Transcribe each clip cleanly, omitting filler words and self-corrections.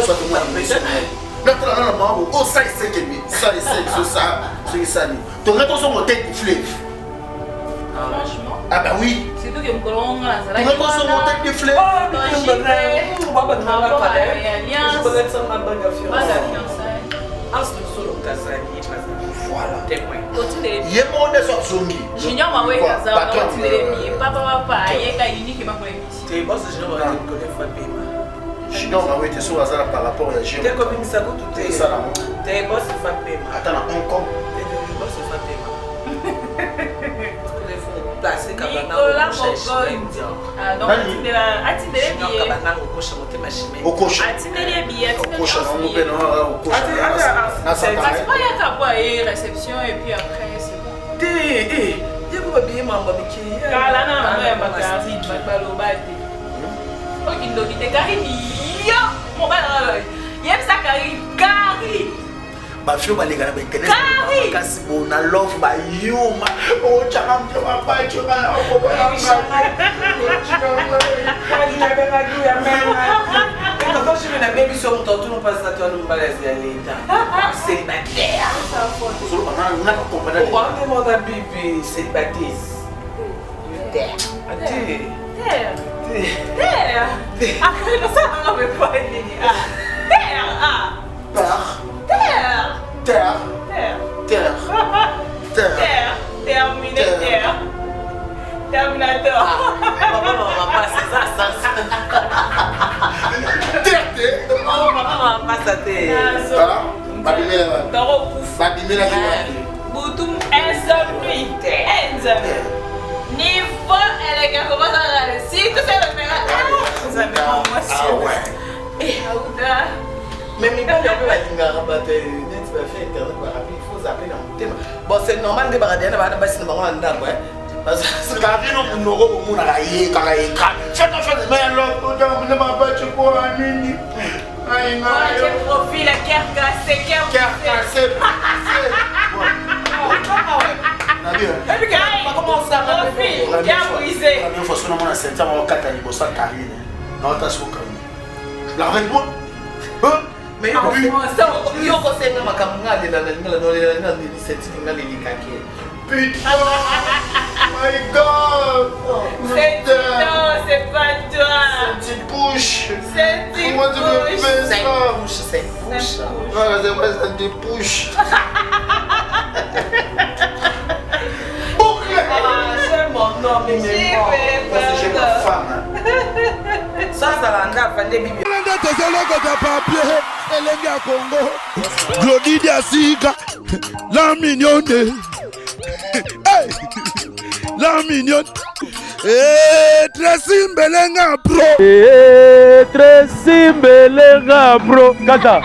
soit tout le monde. Notre là, oh, ça, il sait que ça, il sait que ça, ça. Donc, quand on monte du fleuve. Franchement. Ah, bah oui. C'est tout que me colons là. Quand on monte du fleuve. Voilà. Junior m'a oué casa, on va tirer les papa, il y a unique qui m'a fait ici. Tu es boss, je ne vais pas te connaître. Junior m'a oué sur hasard par rapport à la géo. Tu es comme une sago tout est. Ça là. Tu es boss, c'est pas paiement. Attends, encore. Tu es boss, c'est pas paiement. Il faut placer Cabana Nicolas au coche. Ah donc, tu te Junior Cabana au coche, monter ma chimie. Au coche. tu te les billets, tu te Au coche, au coche. parce que moi, il y a qu'à voir réception et puis après, c'est bon. Il y a quoi bien, maman, Miki? Car là, non, mais ma carte, je vais pas l'obater. Oh, il doit dire Carrie, mon père, il aime ça, Carrie. Ma fille va aller à l'internet. Kasi on a love by you ma. Oh chakam chakam pa chakam. Oh papa. Quand je viens à baby sur mon temps, nous passe à toi nous balèze à l'état. Célibataire. Ça faut. Solo on a pas compris. On demande à bébé célibataire. Terre. Après, nous ça on ne peut pas dire. Terminator. Maman va passer ça. Maman va passer terre. Boutoum insomnie. Niveau, elle est comment ça va. Si tout c'est le meilleur. Ça me moi et Aouda. Mais il y a un peu de rabattre. Tu vas faire internet quoi. Il faut zapper dans mon thème. Bon, c'est normal de barader na bana basi na bango anda quoi. Parce que Carrie non noro ko muna la ye kala ye ka. Fais mais alors on ne m'a pas tu quoi nini. Ai na. Quel profil à cœur cassé. Comment ça va profil qui a brisé. La même façon on a senti on kata ni bossa Carrie. Non ta so Carrie. La reine moi. mais il y a aussi un macamunga de la Putain, my God! C'est non, c'est pas toi. C'est une bouche. C'est une Comment tu me fais ça? C'est une bouche. Voilà, c'est pas ça, des bouches. Boucle! C'est mon nom, mais Parce que j'ai ma femme. ça va faire des bibi. Glody Diasiga, la mignonne, hey, la mignonne, Tracy Mbelenga bro, Tracy Mbelenga bro, kata.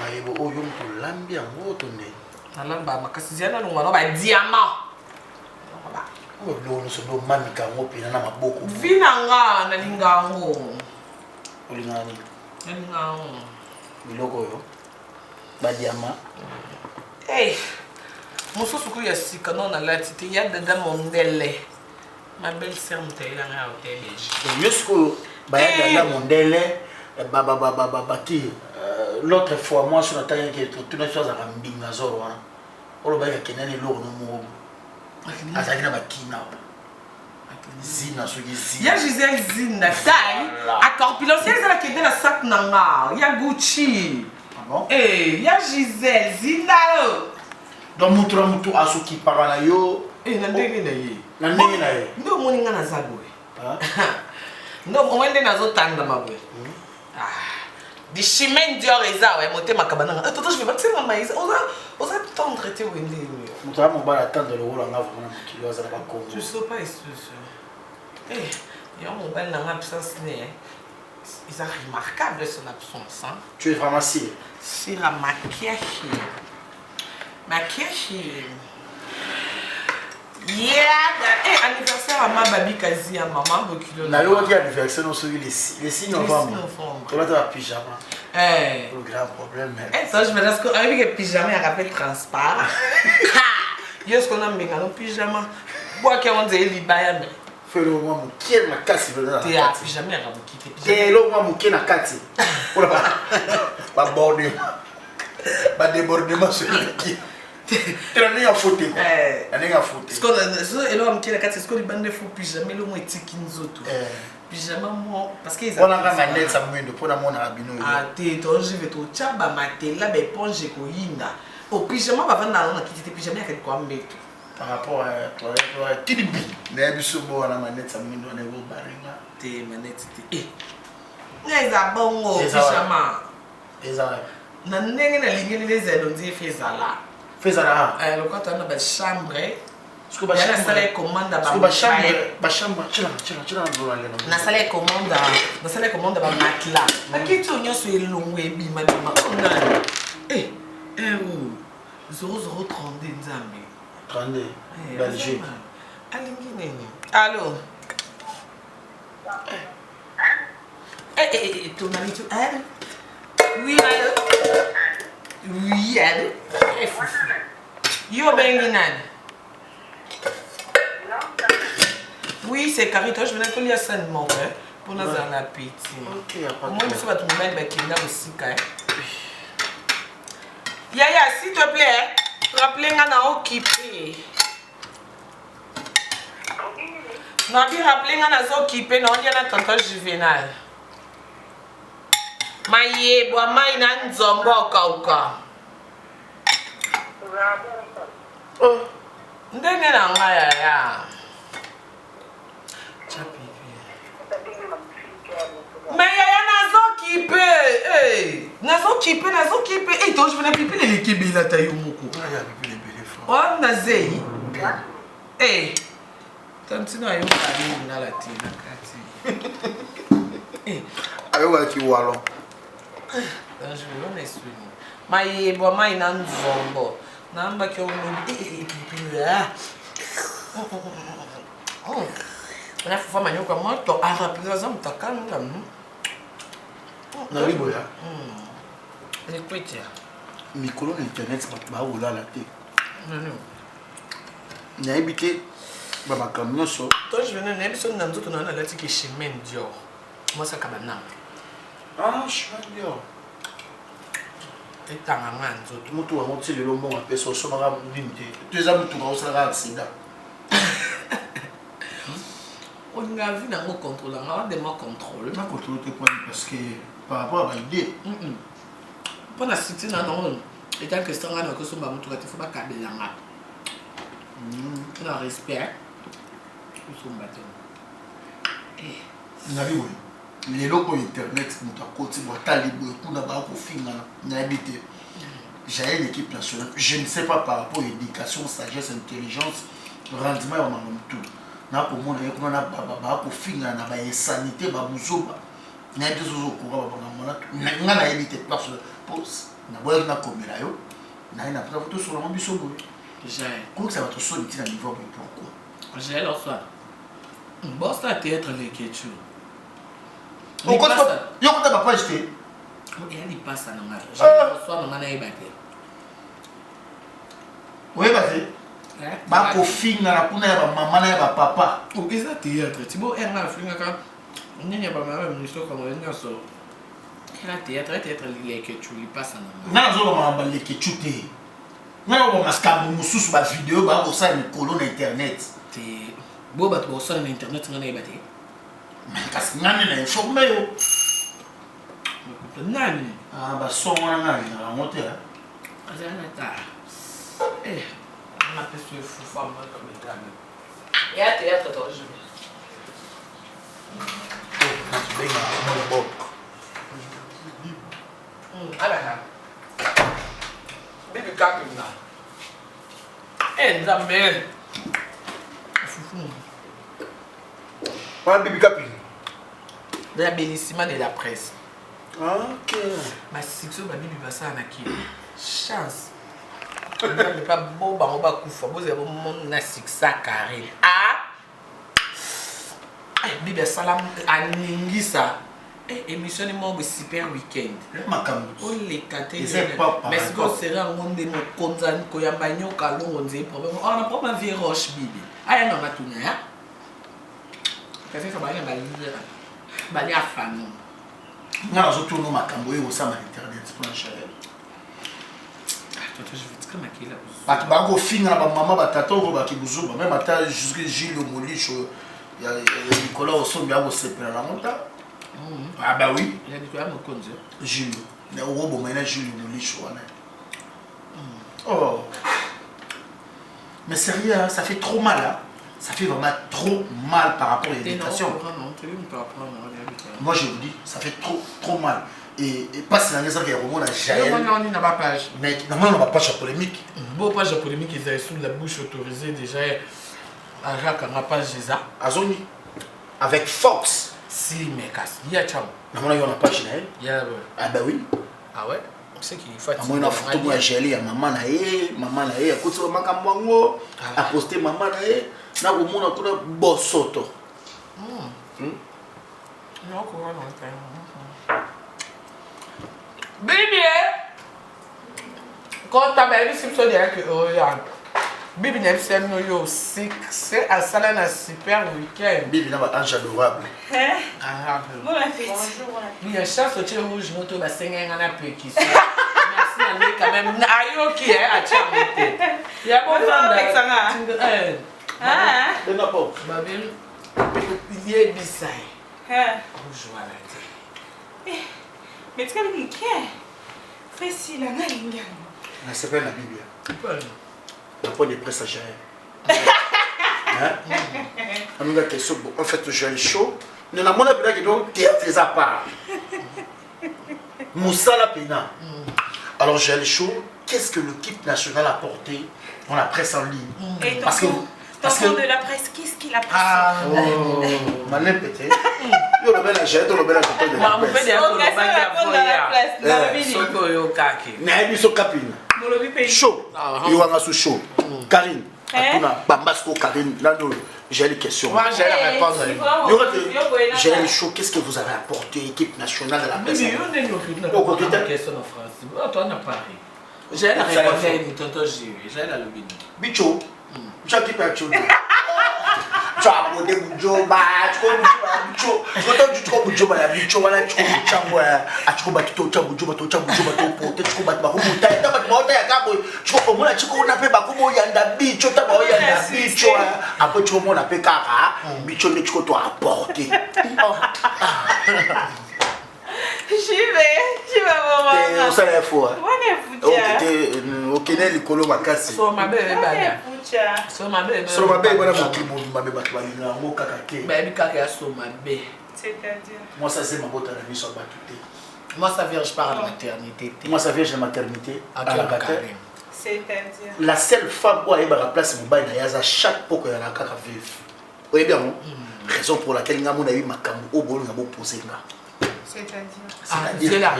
Maïbo, oh, yom to lambi en haut tonné. Alamba, makasi ziana nungano ba diamant. Oh, l'eau, nous sommes mamika, on peut en avoir beaucoup. Vinanga na lingango. Olingani. Lingango. Biloko yo. Ba diamant. Hey. Moso suku ya sika non na latite ya dada mondele. Ma belle-sœur mtaila na hôtel belge. Yosko ba ya dada mondele ki l'autre fois moi sur la taille qui tout les choses à mbinga zoro wana. Olo ba ya kenene lo no mo. Azali na bakina. Zina soki zina. Ya Gisèle Zina taille. A corpulence elle a kende na sac nanga. Ya Gucci. Ah bon? Eh, ya Gisèle Zina. Donc mutu asuki parana yo. Eh, na ndenge na ye. Na ndenge na ye. Ndo moninga na zabwe. Ndo mwende na zo tanda mabwe. Di chemin Dior eza ouais monter makabana. Toto je vais pas te dire maïs. Osa tendre te wende. Mutu amo bala tendre le rôle en avant na mukili wa za ba Congo. Je sais pas sûr. Eh, yo mon bel na absence né. Ils are remarquable son absence hein. Tu es pharmacien. C'est la maquillage. Maquillage. Yeah, anniversaire à ma baby quasi à maman bokilo. Na yo di anniversaire no soki le 6 novembre. Tu vas te pyjama. Eh. Le grand problème. Eh, ça je me laisse avec le pyjama à rappel transparent. Yo ce qu'on a mis dans pyjama. Bois qui on dit libaya mais Fais le moment qui est la casse. Tu as jamais rabouqué. Et le moment qui est la casse. Pour pas border. Pas débordement sur le qui. Tu n'as rien à foutre. Rien à foutre. Ce qu'on a, et là, qui est la casse, c'est ce qu'on dit, bande de faux pyjama, le moins éthique nous autres. Pyjama, moi, parce qu'ils ont. On a un net, ça me dit, pour la mon abino. Ah, t'es ton je vais te tchaba, maté, là, ben, ponge, koyinda. Au pyjama, va vendre dans quitté pyjama, il y a quelque chose mettre. Par rapport à toi, Tidibi, mais il faut voir la manette, ça me donne vos barrières. T'es manette, t'es. Les abons, pyjama. Les abons. Na nenge na ligne les ailes, on dit fais ça là. Fais ça là. Le quand on a une chambre, ce que la salle commande à chambre, tu la salle commande à matelas. À qui tu as sur long et bima eh, 0032 Nzambe. 32. Belgique. Allô. Ton ami, tu allô? Oui, allô? Oui, allô? Yo, Benginan. Oui, c'est Carito, je venais te lire ça de mon frère pour nous en appétit. Ok, moi, je suis pas tout le monde qui est aussi. Yaya, s'il te plaît, rappelez-moi à occupé. Non, puis rappelez-moi à occupé, non, il y a un tonton juvénal. Maye, bois, maï, nan, zombo, kauka. Oh, ndenge na nga yaya. Mais yaya nazo kipe. Eh, toi je venais pipi les kebe la taille moko. Oh nazei. Eh. Tantino ayo kali na la tina kati. Eh, ayo wa ki walo. Je vais laisser. Maye bois mai na nzombo. Namba ki ono pipi là. Oh. On a fait faire manioc comme moi, tu as rappelé ça, tu as calme. Na riboya. Écoute. Mikolo internet ba ola la té. Non. Na habité ba makamyo so. Toi je venais même sur nanzo to na la tiki chemin Dior. Moi ça kabana. Ah, chemin Dior. Et tanga nanzo. Mutu wa moti le lomo a peso so mara bimte. Tu za mutu ba osala accident. On a vu dans mon contrôle, on a des mots contrôle. On a contrôlé tes points parce que par rapport à l'idée. Pour la cité, non, et tant que ça, on a que son bateau, il faut pas câbler la main. On a respect pour son bateau. On a vu, oui. Les locaux internet, nous avons continué à talibou, nous avons habité. J'ai une équipe nationale. Je ne sais pas par rapport à l'éducation, sagesse, intelligence, rendement, on a tout. Na pour moi na kuna na baba ko finga na ba sanité ba muzoba na été zo ko ba ba na na éviter place pause na boya na komela yo na ina pra photo sur la ambition boy j'ai comment ça va te sonner à niveau pourquoi j'ai leur soir bon ça théâtre les ketchu on compte yo compte ba page té il y a des passes à normal j'ai leur soir na na ebate ouais bate ba ko finga na kuna ya ba mama na ya ba papa o eza théâtre tibo enga finga ka nyanya ba mama ministre comme on so era théâtre les que tu lui passes en na zo ba mama les que tu té na ba maskambo mususu ba vidéo ba ko sa ni kolo na internet té bo ba to so na internet ngana ibate parce que ngani na informer yo nani ah ba so ngana na monter azana ta on a plus de fou femme comme les dames. Et à théâtre, toi, je ah ben, Bibi Kapina. Eh, Nzambe. Pas Bibi Kapina. La bellissima de la presse. Ok. Ma succès, ma Bibi Bassa Anaki. Chance. Je ne sais pas beau, on va couper. Vous avez mon succès carré. Ah! Bibi Salam Aningisa. Émission de mon super week-end. On les caté. Mais si on sera en monde de nos konzan koyambanyo kalon on dit problème. On a pas ma vie roche Bibi. Ah non ma tout nya. Qu'est-ce que ça va dire? Bali à fan. Nga nazotourna makambo oyo osala internet mpona Jaël. Je vais te dire que là. bato bakofinga na bamama batata oyo bakibuzuba meme ata jusque Gilles Molisho ya Nicolas Osombi akosepela nango ta. Ah bah oui. Il a dit quoi, mon conduit? Gilles. Mais au gros, maintenant, Gilles Molisho. Oh. Mais sérieux, hein, ça fait trop mal. Hein. Ça fait vraiment trop mal par rapport à l'éducation. Moi, je vous dis, ça fait trop mal. Et pas si l'année, ça fait un à Jaël. On n'a pas page. Mais normalement, on n'a pas page polémique. Bon, page polémique, ils avaient sous la bouche autorisée déjà à Jacques, on n'a pas Géza. Azoni. Avec Fox. Si, mais casse. Il y a Tchao. Normalement, on n'a pas Jaël. Ah bah oui. Ah ouais? C'est qu'il faut à moi, photo moi Jaël, maman na ye, à côté de ma camongo, à poster maman na ye, na au monde a bossoto. Non, quoi, non, Bibi, quand tu as bien vu ce que Bibi n'a pas eu c'est à Salon un super week-end. Bibi n'a pas un ange adorable. Bon appétit. Oui, un chat sauté rouge, nous tous, c'est un peu qui sont. Merci, Anne, quand même. Aïe, ok, à Tchamoté. Il y a bon temps avec ça. Ah, de n'importe. Babel, il y a Bissaï. Rouge, voilà. Mais tu as dit que facile, on a une gamme. Mais c'est pas la Bible. La poigne est presse à gérer. Amiga question, en fait, j'ai le show. Nous avons un peu de théâtre à part. Moussa la Pena. Alors, j'ai le show. Qu'est-ce que l'équipe nationale a porté dans la presse en ligne? Et parce que de la presse, qu'est-ce qu'il a passé? Ah, oh, malin pété. Yo le bel agent, le bel agent de la presse. Chaud. Il y a un chaud. Karine. Bambasco Karine. Là, j'ai les questions. Moi, j'ai la réponse. J'ai le show. Qu'est-ce que vous avez apporté, équipe nationale de la presse? J'ai la réponse. J'ai la lobby. Bicho. Tu as qui peut tu as apporté Bujo, Bicho. Tu as Bujo, Bicho, voilà, tu as tu as Bujo, J'y vais voir. Ça est faux. Ok, les colos makasi. So ma belle, so ma belle, so ma belle, voilà mon climat, ma belle, bateau, mon kakake. Baby kaka so ma belle. C'est-à-dire. Moi ça c'est ma botte à la vie sur bateau. Moi ça vient je pars à la maternité. Moi ça vient chez la maternité. À la maternité. C'est-à-dire. La seule femme où elle va remplacer mon bail à chaque fois qu'elle a la kaka vive. Vous voyez bien non? Raison pour laquelle nous a eu ma camu au bol nous avons posé là. C'est-à-dire. C'est là.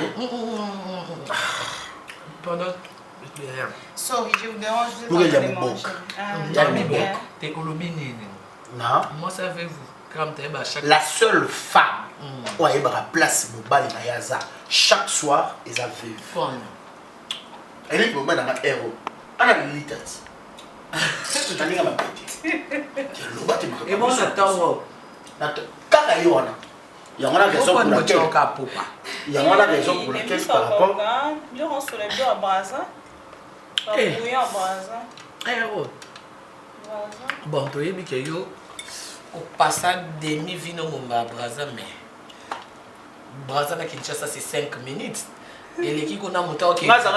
Pendant Sorry, je vous dérange. Nous il y a mon bok. il y a mi bok. T'es colombiné. Non. Moi savez-vous comme t'es bah chaque. La seule femme où elle va remplacer mon bail à chaque soir ils a vive. Elle est moment dans ma héros. Elle a une litre. C'est tout à l'heure ma petite. Et bon attends. Kaka yona. Il y a une raison pour laquelle. Il y a une raison pour laquelle par rapport. Nous on se lève à Brazza. Oui, à Brazza. Héros. Bon, tu es bien yo. Au passage demi vino mumba Brazza mais. Brazza na Kinshasa c'est 5 minutes. Et l'équipe qu'on a monté au Québec, on a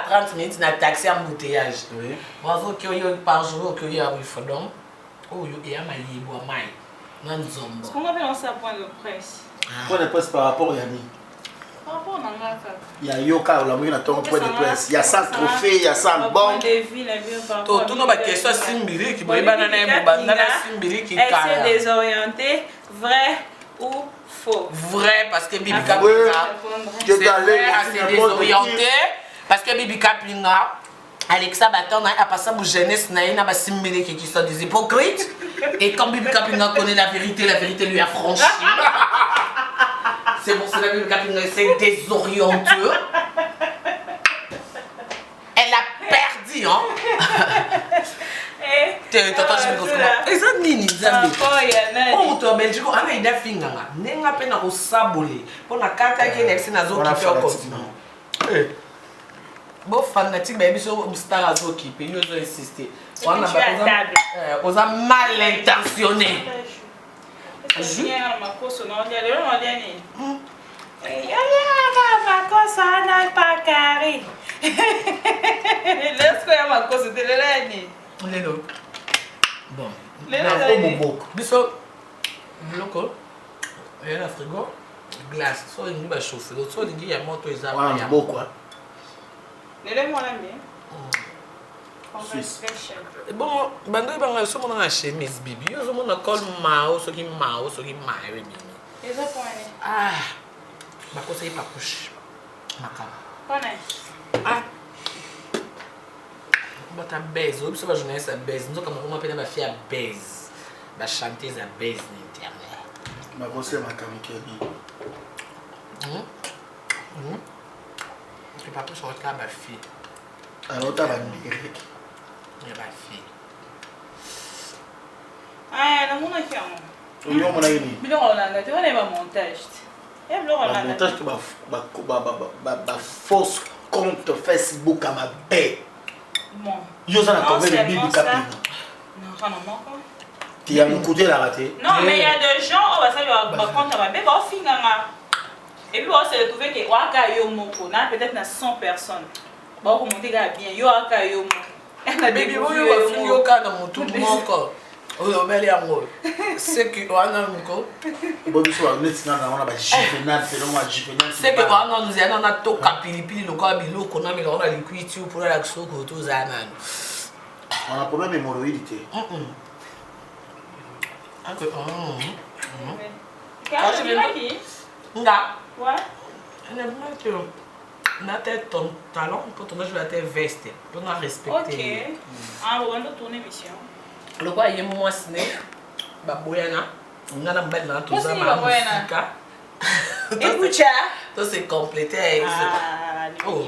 30 minutes na taxi embouteillage. Oui. Brazza qui yo par jour qui yo a eu fondom. Oh yo et a maï bois maï. Est-ce qu'on avait lancé un point de presse? Point de presse par rapport à Yanni. Par rapport à Nangaka. Il y a Yoka, la moyenne à ton point de presse. Il y a 100 trophées, il y a 100 banques. Tout le monde question Simbiri qui est banana Simbiri qui est désorienté, vrai ou faux? Vrai parce que Bibi Kapinga. C'est vrai, c'est désorienté parce que Bibi Kapinga. Alexa Baton a passé pour jeunesse n'a pas Simbiri qui sont des hypocrites. Et quand Bibi Kapinga connaît la vérité lui a franchi. C'est pour cela que Bibi Kapinga c'est désorienté. Elle a perdu, hein. Tonton Jive comment? Et ça nini Nzambe? Oh moto ya Belgique ana ida finganga. Nenga pe na kosabole. Pona kata ke next na zo kipe au continent. Eh. Bon fanatique ba biso star azo kipe, yo zo insister. Wana ba oza mal intentionné. Je makoso na ndia lelo na ndia ni. Makoso ana pa carré. Laisse quoi makoso de lelani. Lelo. Bon. Lelo. Biso loko. Et la frigo glace. So il va chauffer. So il y a moto eza. Ouais, beaucoup hein. Lelo moi l'aime bien. Bon, bando banga so mona chemise bibi. Yo so mona col mao so ki bibi. Eza point. Ah. Ba conseiller pas couche. Maka. Point. Ah. Bata base, obi so ba journaliste a base. Nzo kama kuma pena ba fia base. Ba chanteuse a base na internet. Ma conseiller makamikeli. Tu pas couche on ba fille. Alors ta ba numérique. Ya ba fille. Ah, na mona ki amo. Yo mona yini. Bilo Rolanda, tu vois les montage. Et Bilo Rolanda. Montage que ba fausse compte Facebook à ma baie. Bon. Yo ça na combien de bibi capine. Non, ça non manque. Tu as écouté la raté. Non, mais il y a des gens on va ça va compte ma baie ba finganga. Et puis on s'est retrouvé que waka yo moko na peut-être na 100 personnes. Ba ko monter ga bien yo aka yo moko. Baby oyo wa fili yo kana mutu moko. Oyo beli yango. C'est que wana mko. Bobi so net na na ba juvenal selon moi juvenal. C'est que wana nous yana na toka pilipili lokwa biloko na mila ona liquide pour la kisoko to zana. On a problème hémorroïde. Anko Quand je viens qui? Nga. Ouais. On a besoin que na tête ton talon pour ton jouer à tes veste. Pour nous respecter. OK. Ah, on va tourner mission. Le quoi y est moi ciné. Ba boyana. On a mbel na to za ma musica. Écoute, Tout c'est complété. ah, Oh.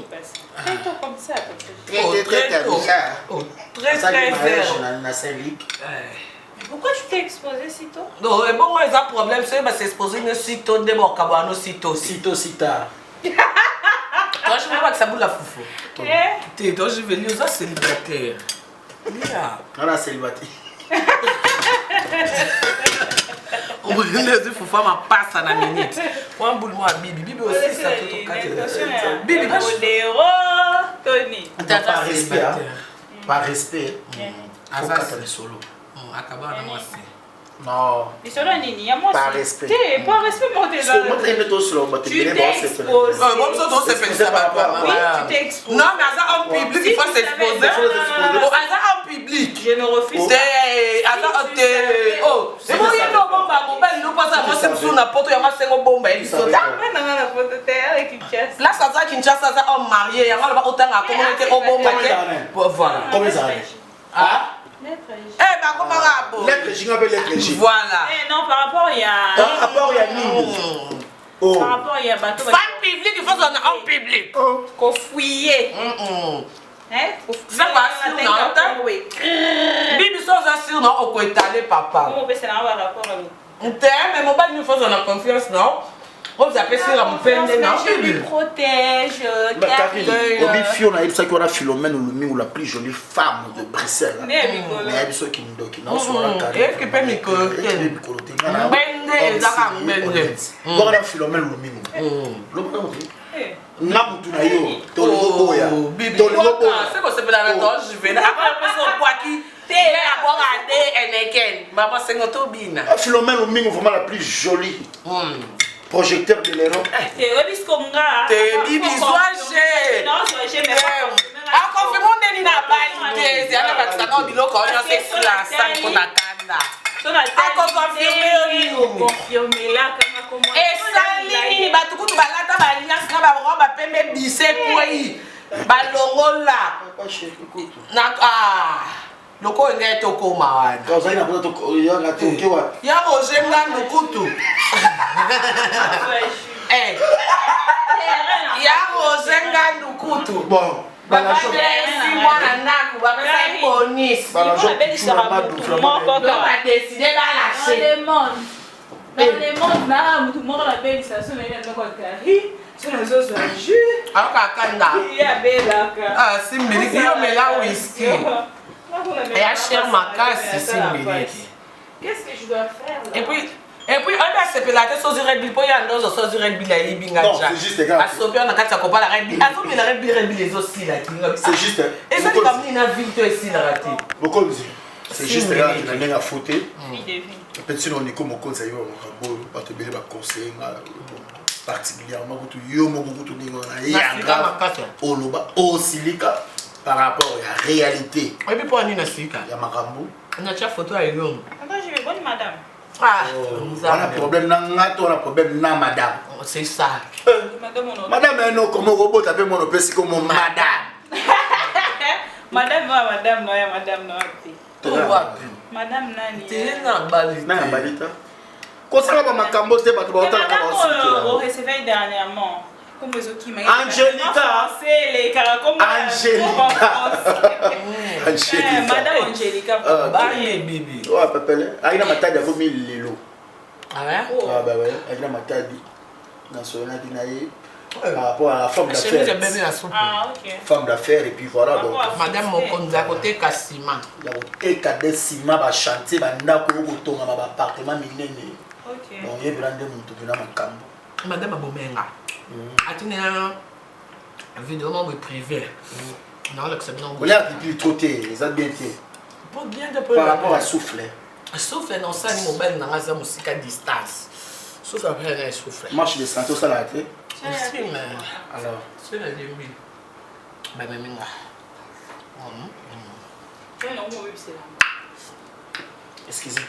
C'est tout comme ça. Très tôt. Oh, très vert. Na Saint-Luc. Pourquoi tu t'es exposé si tôt? Non, et bon, moi, le problème, c'est que c'est exposé une sitôt de mon cabano sitôt. Sitôt sita. Toi, je ne veux pas que ça boule la foufou. Eh? Toi, je vais lire ça célibataire. On a célibataire. On va dire que foufou m'a passe à la minute. Moi, boule moi Bibi. Bibi aussi, ça tout au cas. Bibi, Tony. Par respect. Par respect. Faut que tu solo. Akaba na wasi. Non. Mais cela nini, moi par respect. Par respect mon tes amis. Moi très bientôt sur le tu t'es exposé. Bon ça on s'est fait ça pas. Oui, tu t'es exposé. Non mais ça en public il faut s'exposer. Bon ça en public. Je ne refuse pas. C'est attends oh, c'est moi qui non bomba bomba il pas ça moi c'est sous na poto ya ma sengo bomba il saute. Non la photo avec Kinshasa. Là ça Kinshasa ça homme marié, ya ngala ba otanga communauté au bomba ke. Voilà. Comment ça? Ah eh bah comment rabo voilà non par rapport il y a par rapport il y a bateau femme public il faut qu'on en public qu'on fouiller ça va sur non bibi so ça sur non on peut étaler papa comment peut c'est là rapport mais mon bac nous faut on a confiance non on s'appelle sur la peine non je lui protège Obi Fiona il s'agit de Philomène ou la plus jolie femme de Bruxelles. Mais il faut qu'il nous doque non sur la carte. Est-ce que peut me coloter bende ezaka bende voilà Philomène Lumingu lobo ngamu tunayo tolo boya tolo boya c'est quoi c'est la méthode je vais après personne quoi qui te la regarder eneken maman c'est notre bina Philomène Lumingu vraiment la plus jolie projecteur de l'héros. T'es bibi soigé. Non, soigé mais ah confirme on est na validé, c'est à la ça non biloko on c'est la sang qu'on a kanda. Ako confirmer là comment et sali ba tukutu balata ba lias na ba roba pembe bise koi. Ba longola. Na loko ngai to koma wana. Quand ça ina pour to yanga to kewa. Ya ojenga nukutu. Eh. Ya ojenga nukutu. Bon. bablesi mwana ndako bapesaki bonus babelisaka motu moko badeside balashe dans le monde na motu moko babelisa so naina ndoko kari so nazozwa jus akakanda yabelaka simbeliki yomela whisky eya cher makasi simbeliki. Qu'est-ce que je dois faire là? Et puis on a sepelé la tête sur le rugby, il y a un autre sur le rugby là, il binga. Non, c'est juste les gars. À Sopia on a quatre copains la rugby. À Sopia la rugby les aussi là qui. C'est juste. Et ça comme une ville toi ici là raté. Beaucoup c'est juste là qui n'a rien à foutre. Petit on est comme au conseil on va pas te bien conseiller particulièrement pour tout yo mo beaucoup tout ningo na ya grave oloba au silica par rapport à la réalité. Et puis pour une silica. Ya makambo. On a déjà photo à Lyon. Attends, je vais bonne madame. Ah, on a problème na ngato, on a problème na madame. C'est ça. Madame est non comme robot taper mon opération comme madame. Madame non ya madame non. Madame nani? T'es na balita. Na balita. Kosala ba makambo te bato ba otala ba aussi. On recevait dernièrement. Comme les autres qui m'ont Angelica. Les caracombes. Angelica. Madame Angelica. Bye bébé. Oh papa, aina matadi ako mi lelo. Ah ouais? Ah bah ouais, aina matadi. Na sona dinaye par rapport à la femme d'affaires. Ah OK. Femme d'affaires et puis voilà donc. Madame Mokonza côté Kassima. La côté Kadesima ba chantier ba ndako ko tonga ba appartement minene. OK. Donc il brande mutu bina makambo. Madame Abomenga. Atina vidéo membre privé. Non, là que c'est bien. Vous l'avez plus troté, ils ont bien été. Pas bien de par rapport à souffle. Souffle non ça ni mobile dans la musique à distance. Souffle après un souffle. Marche de santé ça là été. Alors, c'est la demi. Ben minga. Excusez.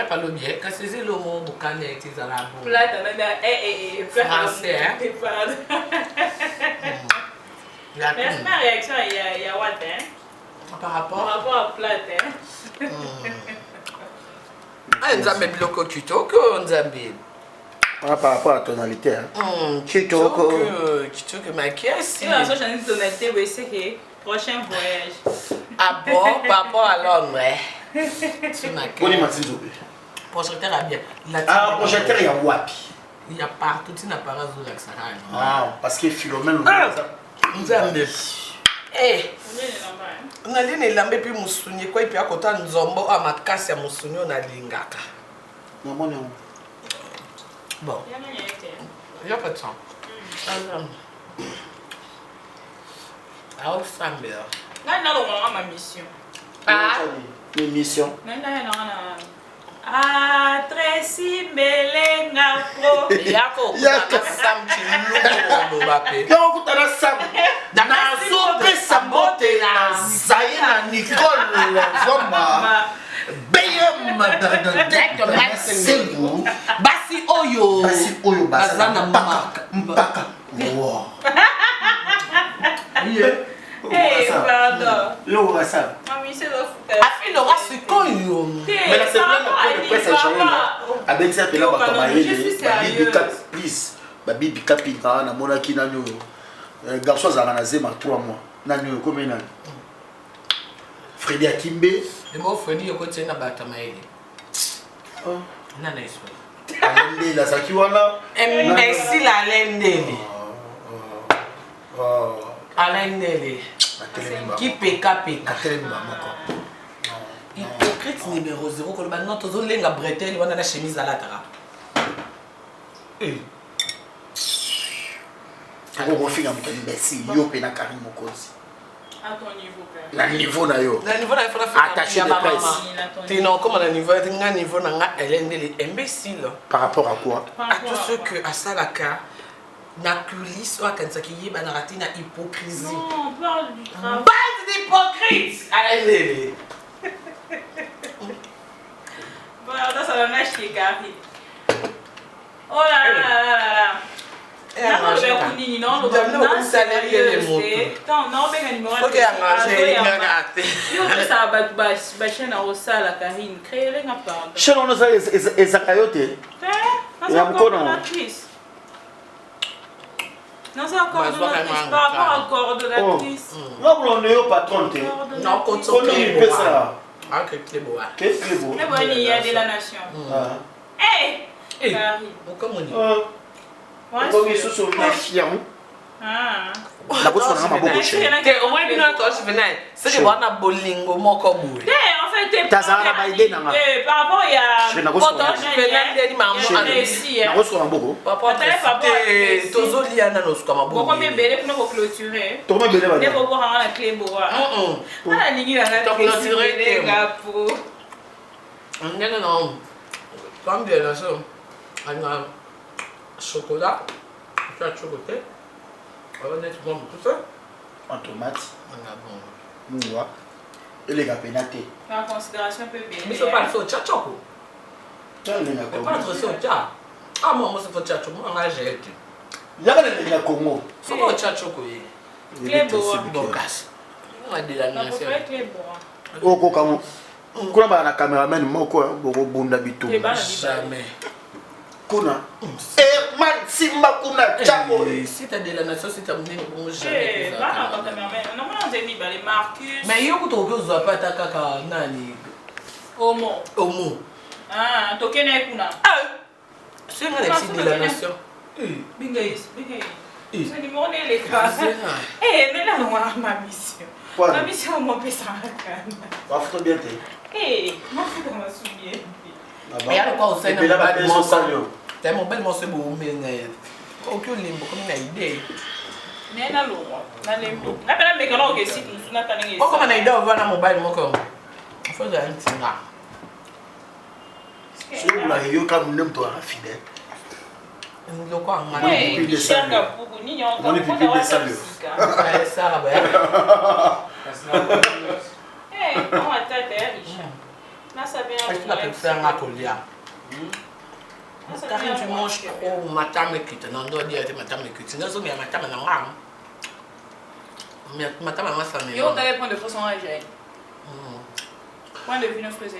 Pas le bien, quand c'est le mot boucané avec tes arabes. Français, hein? Mais ma réaction, il y a what, hein? Par rapport à plat, hein? Ah, nous avons bloqué Kitoko, nous avons. Par rapport à la tonalité, hein? Kitoko, ma caisse. Si la prochaine tonalité, oui, c'est que prochain voyage. Ah bon, par rapport à l'homme, ouais. C'est ma caisse. On est Martin Zobé. Projecteur à bien. Ah, projecteur, il y a Wapi. Il y a partout, il n'y a pas de l'accent. Ah, parce que Philomène, nous avons. Eh, on a dit que puis musunye quoi et puis à côté nzombo à makasi ya musunye on a lingaka. Non bon non. Bon. Il y a pas de temps. Ah, on s'amène. Ma mission. Ah, mission. Ah, Tracy Melenga Pro. Yako, Sam Chilulo Bape. Yako kutana Sam. Na sope samote na Zayena Nicole Zoma. Beyem Basi Oyo. Basi Oyo Bazana Mpaka. Wow. Hey, pardon. Laura Sam. Mami, c'est le foot. Afi Laura Sikoyo. Mais là c'est plein de presse à changer là. Avec ça là ba kamaye. Please. Ba bibi kapita na mona ki na nyo. Garçon za na zema 3 mois. Na nyo combien na? Freddy Akimbe. Le mot Freddy yoko tena bata maele. Oh, nana iso. Alende la saki wana. Imbécile Alendele. Alendele. Qui peka. Hypocrite numéro 0 quand maintenant tous les gars bretelles on a la chemise à la trappe. On va faire un imbécile yo pe na Karim Mokozi. À ton niveau, père. Na niveau na yo. Na niveau na il faut faire attaché de presse. T'es non comme na niveau na Alendele imbécile. Par rapport à quoi? À tout ce que à Salaka na culisse ou à Kansaki yeba na raté na hypocrisie. Non, on parle du travail. Bande d'hypocrite. Allez. Bon, alors ça va m'acheter Gary. Oh là là. Non, je vais vous dire non, le non, sérieux. Non, non, mais il m'aura OK, ça va chaîne au sala Karine. Créer les pardon. Chez nous ça ezakayote. c'est encore coordonnatrice. Non, c'est coordonnatrice par rapport à coordonnatrice. Non, on est au patron. Non, quand on est ça. Ah, que Clébo. Qu'est-ce que Clébo? Clébo, il y a de la nation. Hé! Comment on dit? Moi, je suis sur le fier. La bosse on a beaucoup cher. Au moins, je venais. C'est que on a bolingo, mon combo. En fait, par rapport à. Je venais ici. La bosse on a beaucoup. Papa, Tozo Liana nous comme beaucoup. Pourquoi bien belé pour nous clôturer? Toi, belé va. Ne faut pas la clé bois. Ah, ligne la clôturer les gars pour. Non. Comme bien là ça. On a chocolat. Tu as chocolat. Honnêtement, tout ça. En tomate. On a bon. Ouais. Et les gars pénatés. En considération peu bien. Mais c'est pas le feu tchatchoko. Tu as les gars Congo. Pas le feu tchat. Ah moi c'est feu tchatchoko. Moi on a géré. Il y a les gars Congo. C'est pas tchatchoko. Clé bois. Bogas. On a de la nation. Clé bois. Oh kokamo. Kuna ba na cameraman moko boko bunda bitu. Jamais. Kuna. Man simba kuna chako. Si t'as de la nation, si t'as mené au jamais. Non, on a mis les Marcus. Mais yo kuto ko zo pa ta kaka nani. Omo. Ah, toke na kuna. C'est moi les de la nation. Bingais. C'est numéro les gars. Mais là on a ma mission. Ma mission mon pesa kana. Va faut bien té. Moi faut que je me souvienne. Mais alors quoi au sein de la maison. T'as mon bel morceau beau mais aucun limbo comme une idée. Nena lo. Na limbo. Na pena me kana que si tu na taninga. Pourquoi na idée over na mobile moko? Faut faire un petit là. Si vous la yo comme nem to fidèle. Ndio kwa ngana. Ni shanga pugu ni nyonga. On est pipi de salut. Ça là bas. On a tête riche. Na sabia. Je peux faire un colia. Quand tu manges trop, ma table est cuite. Non, doit dire que ma table est cuite. Sinon, ma table est noire. Ma table est noire. Yo, t'as les points de façon à gérer. Point de vue, nous faisons.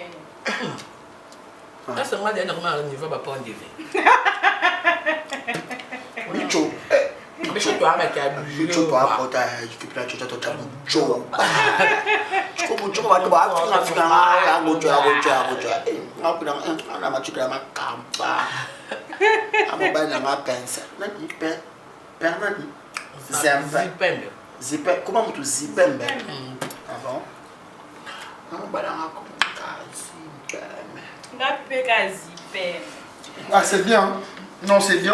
Là, c'est moi, dernièrement, au niveau de point de vue. Micho. Mais je dois arrêter à bouger. Je dois apporter tu peux tu t'as Joe. Tu comprends tu vas te voir tu vas faire un go tu on a matché la campa. Amo na ma pensa. Na ipe. Permanent. Zipembe. Zipembe. Comment tu zipembe? Ah bon? Amo ba na ko zipembe. Na peka zipembe. Ah c'est bien. Non, c'est bien.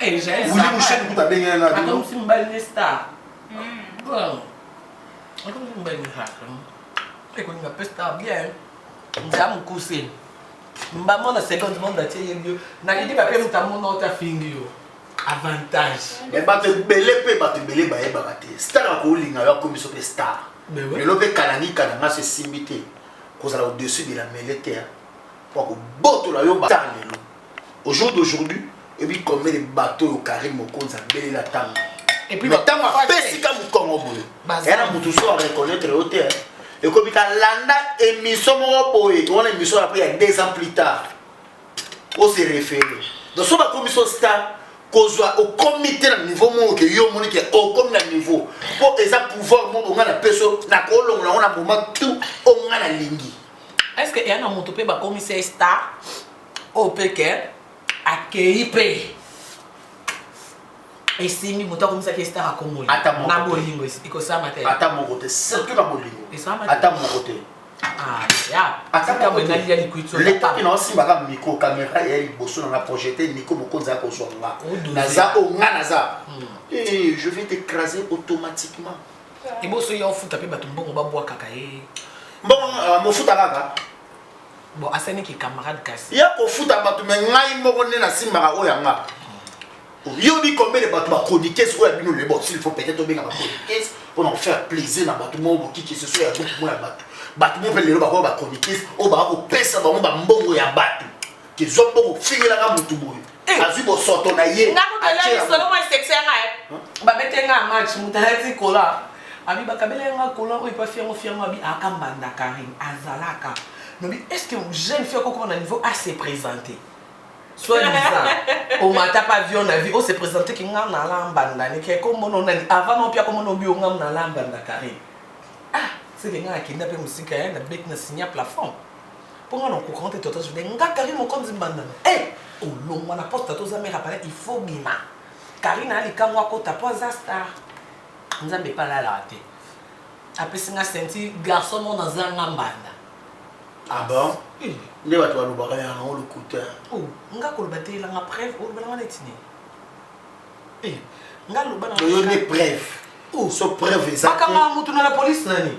Et j'ai vous voulez boucher du coup t'as bien là comme si me balle star. Bon. Comme si me balle star. Et quand on appelle star bien. Ndam cousin. Mbamo na seconde monde atie yo. Na kidi ba pe mutamo na ota fingi yo. Avantage. Mais ba te belé ba e ba te. Star ko linga yo comme so pe star. Mais le pe kalani kana se simité. Cause là au-dessus de la mêlée terre. Pour que boto la yo ba lelo. Au jour d'aujourd'hui, et puis combien de bateaux au carré mokonza belé la tanga. Et puis le temps a pesika mu Congo boyo. Et na mutu so à reconnaître hauteur. Et comme il a landa émission boy, on a émission après il y a 2 ans plus tard. On s'est référé. Donc sur la commission star kozwa au comité na niveau mo que yo moni que au comme na niveau pour eza pouvoir mo on a la personne na ko longa on a moment tout on a la lingi. Est-ce que y a un monte pe ba commissaire star au Pékin accueilli pe et si mi monta comme ça qui star à Congo na bolingo iko ça matin ata mon côté surtout na bolingo et ça matin ata mon côté ya ata ka bona li ya likuito l'état qui n'a aussi ba micro caméra et liboso na projeter niko mokonza ko zonga naza o nga naza et je vais t'écraser automatiquement et boso yo futa pe bato mbongo ba boa kaka bon mo futa kaka bon asani ki camarade kasi ya ko futa bato me ngai moko ne na simba o yanga yo bi combien de bato ba chroniquer ou ya bino le bon s'il faut peut-être bien ba chroniquer pour en faire plaisir na bato mo ki se soit ya beaucoup mo ya bato mo pe le ba ko ba chroniquer o ba ko pesa ba mo ba mbongo ya bato ki zombo fingela ka mutu boy azu bo soto na ye ngako tala solo mo sexe nga ba betenga match mutahati kola abi bakabela nga kola o pa fiango abi akambanda karim azalaka. Mais est-ce que jeune fille qu'on a un niveau assez présenté? Soit disant, on m'a pas vu, on a vu, on s'est présenté qui n'a pas l'ambanda, ni que comme on a avant non pia comme on a vu on a l'ambanda carré. Ah, c'est que n'a qui n'a pas musique à un bec na signer plafond. Pour on courant et tout ça, je dis n'a carré mon compte zimbanda. Eh, oh long on a poste à tous amis rappelé il faut bima. Karina ali kamwa ko tapo za star. Nzambe pas là la té. Après c'est n'a senti garçon mon dans un ngambanda. Ah bon? Ne va toi le barrer en le couteau. Oh, nga ko le battre la nga preuve, o le bala netini. Eh, nga lo bala. Il y a des preuves. Oh, so preuve exacte. Akama mutu na la police nani.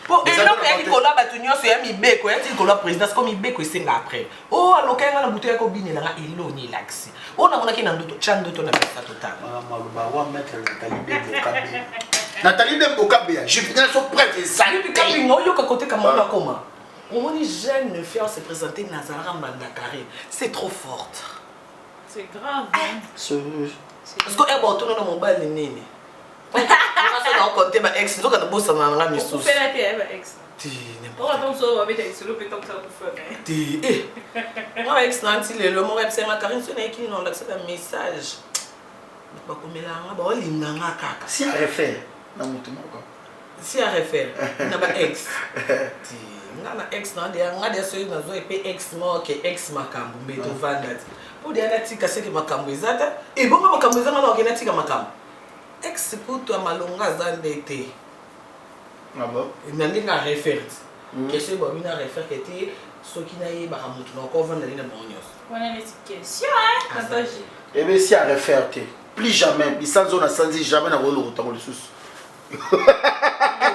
Po et donc ya ki kola batunyo so ya mi beko, ya ti kola présidence comme mi beko isenga après. Oh, alokenga na butu ya ko binela nga eloni laxi. O na mona ki na ndoto chando to na pesa total. Maluba wa mettre Nathalie de Bokabe. Je viens sur preuve exacte. Depuis kapi no yo ka côté kama na koma. On dit jeune fille se présenter Nazara Mandakari. C'est trop forte. C'est grave. Parce que elle va tourner dans mon bal de nini. On va compter ma ex, donc on a bossé ma maman Vous faites la télé avec ex. Pourquoi on se voit avec ex, le pétant que ça vous fait. Moi ex nanti le mot c'est ma Karine sonne qui non l'accepte un message. Pas comme là, bon linganga kaka. Si elle refait, na mutu moko. Si elle refait, na ba ex. Ngana ex na dia ngade so na zo epe ex mo ke ex makambu mbeto vanda. Pour dia natika seki makambu ezata. E bonga makambu ezanga na okena tika makambu. Ex kutu amalonga zandete. Ah bon? Nandi na refert. Kese bo bina refert kete soki na ye ba mutu na ko vanda na bonyos. On a une question hein, partager. Eh bien si elle refait plus jamais, il sans zone sans jamais na rolo autant le sous.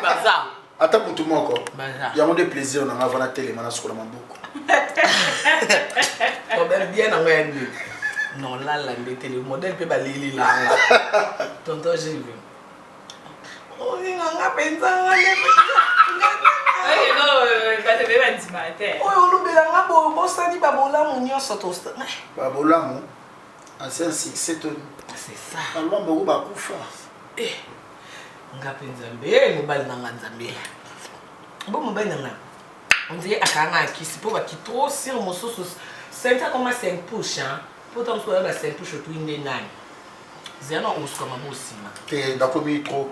Bazar. Attends pour tout le monde encore. Il y a des plaisirs on a la télé, on a sur la mambouk. Problème bien en vrai. Non là la télé modèle peut pas lili là. Tonton j'ai vu. Oh il n'a pas pensé. Oui non, pas te faire un matin. Oh on l'oublie là bon ça dit pas bon là mon nio saute. Ba bola ancien succès tout. C'est ça. Allemand beaucoup ba kufa. Eh. Ngapi Nzambe mobali nanga Nzambe. Bon mobali nanga. On dirait akanga kisi po ba kitro sur mosusu. C'est ça comme 5 push hein. Pourtant soit la 5 push tout inde nani. Zéro ous comme mosima. T'es d'accord trop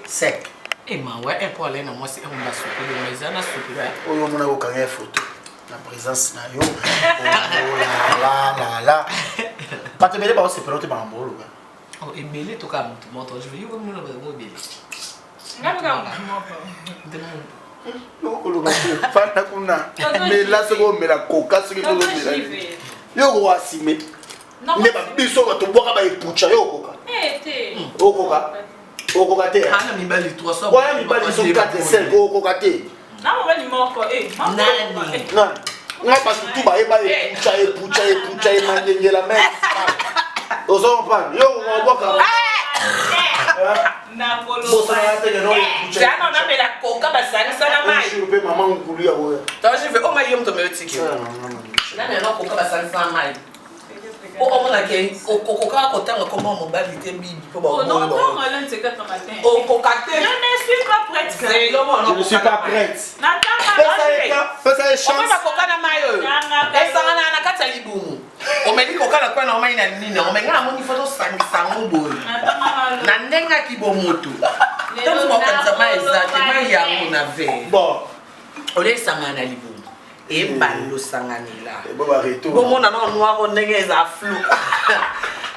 sec. Eh ma ouais et pour aller na moi c'est on va souper mais zana souper. Oh yo mona ko kanga photo. La présence na yo. Oh la la. Pas te mêler ba c'est pelote ba mbolo. Oh et belé to ka mutu moto je veux comme nous le belé. Ngapaka Fana kuna. Mais là c'est comme la coca ce que vous voulez. Yo ko asime. Ne ba biso ba to boka ba epucha yo koka. Té. Okoka. Okoka te. Ana mibali 300. Voilà mibali so 4 5 okoka te. Na mo ni moko Nani. Non. Nga pas tout ba epucha e mangengela mais. Ozo pa. Yo ko boka. Na polo. Ça on appelle la coca basani sana mai. Je peux maman kulia ouais. Toi je vais au maillot to me tiki. Na mais non coca basani sana mai. O on a que o coca kotanga comment mon bali te bibi po ba. Oh non, non, là c'est 4 matin. O coca te. Je ne suis pas prête. Je ne suis pas prête. Fais ça chance. On va coca na mayo. Esa na kata libumu. O me di coca na kwa na o mai na nini. O me nga mo ni photo sangi sango boy. Na ndenga kibomoto. Tant que quand ça exactement yango na ve. Bon. O le sanga na libumu. Et balo sanganila. Bon mon non noir on ndenge za flou.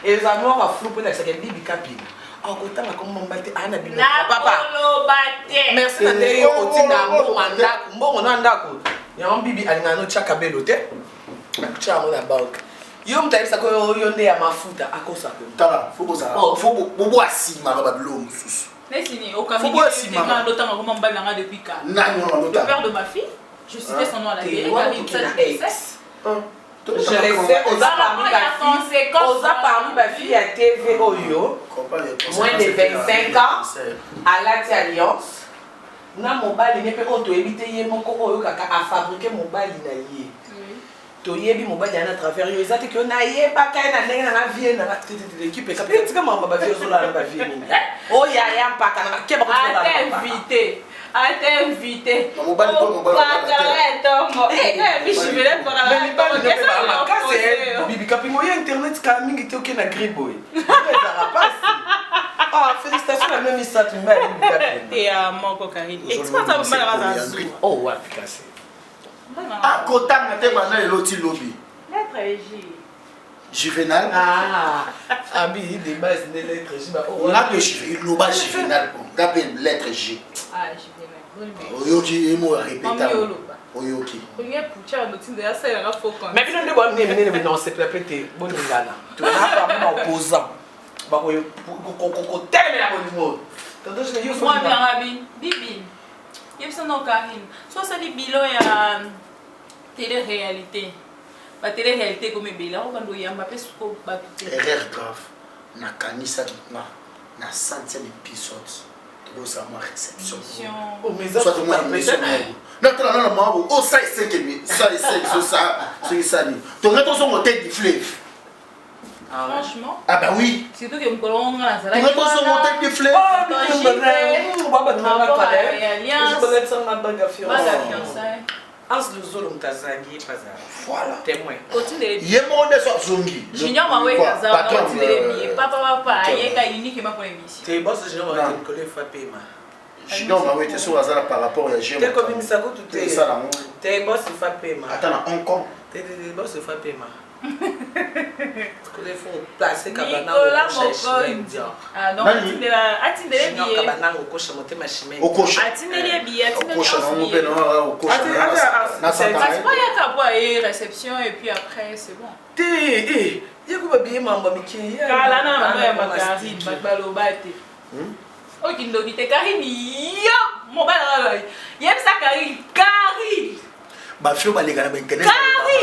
Et za noir flou pour ça que bibi kapina. En côté na comme mbate ana bibi papa. Merci na ndenge yo otina mo mandako. Mbongo na ndako. Ya bibi alinga no chaka belo te. Akucha mo na bank. Yo mtaisa ko yo nde ya mafuta akosa ko. Tala, faut ça. Faut bobo asima ba blo mususu. Nesini au cabinet de d'autant comment balanga depuis quand. Le père de ma fille. Je citais son nom à la télé. Je laissais aux parmi ma fille à TV Oyo, moins de 25 ans, à l'Ati Alliance. Na mobile n'est pas auto éviter yé mon coco kaka à fabriquer mobile na yé. To yebi mobile à travers yo ezate que na yé pas kay na ndenge na vie na l'équipe et capitaine tika mama ba vie zola na ba vie ni. Oh ya mpaka na ke ba ko zola. Invité. A t'invité. Mobile pour mobile. Eh, mais je vais pas la quand mingi te ok na griboy. Ah, félicitations à même ça tu m'as dit. Et à mon cocaïne. Et tu vas ça me oh, ouais, efficace. Ah, Kotanga te bana eloti lobby. Lettre J. Juvenal. Ah, bi des bases de lettres J. On a que Juvenal. On a lettre J. Ah, Juvenal. Oyoki emo répétable. Oyoki. Mais puis nous devons mener non c'est répété bon ngana. Tu n'as pas mon opposant. Ba ko teme la bon niveau. Todo je yo moi bien rabin bibi. Yebso no Karine. So ça dit bilo ya télé-réalité. Ba télé-réalité comme bila o bando yamba pe suko ba erreur grave. Na kanisa na 100e épisode. Tu dois savoir réception. Oh mais ça soit moi émission. Non, non, non, oh ça c'est que ça c'est ça. Tu regardes son hôtel du fleuve. Franchement. Ah bah oui. Surtout que me colon là, ça tu regardes son hôtel du fleuve. Voilà. Témoin. Yemo de so zongi. Junior ma we kaza na continuer papa ayeka unique ma pour émission. T'es boss junior va te coller fa paiement. Junior ma we te so azala par rapport à Junior. T'es comme ça tout t'es ça là. T'es boss fa paiement. Attends, Hong Kong. T'es boss fa paiement. Il faut placer Kabana ah non, atinde les billets. Kabana au coche monter ma chimée. Au coche. Atinde les billets, atinde au coche. Au coche. C'est pas y a qu'à boire et réception et puis après c'est bon. Il y a quoi bien maman Miki. Kala na mama ya Karine, bakbalo bate. O kindo kite Karine yo, mo bala yem sa Karine. Ba fio ba legana ba internet ba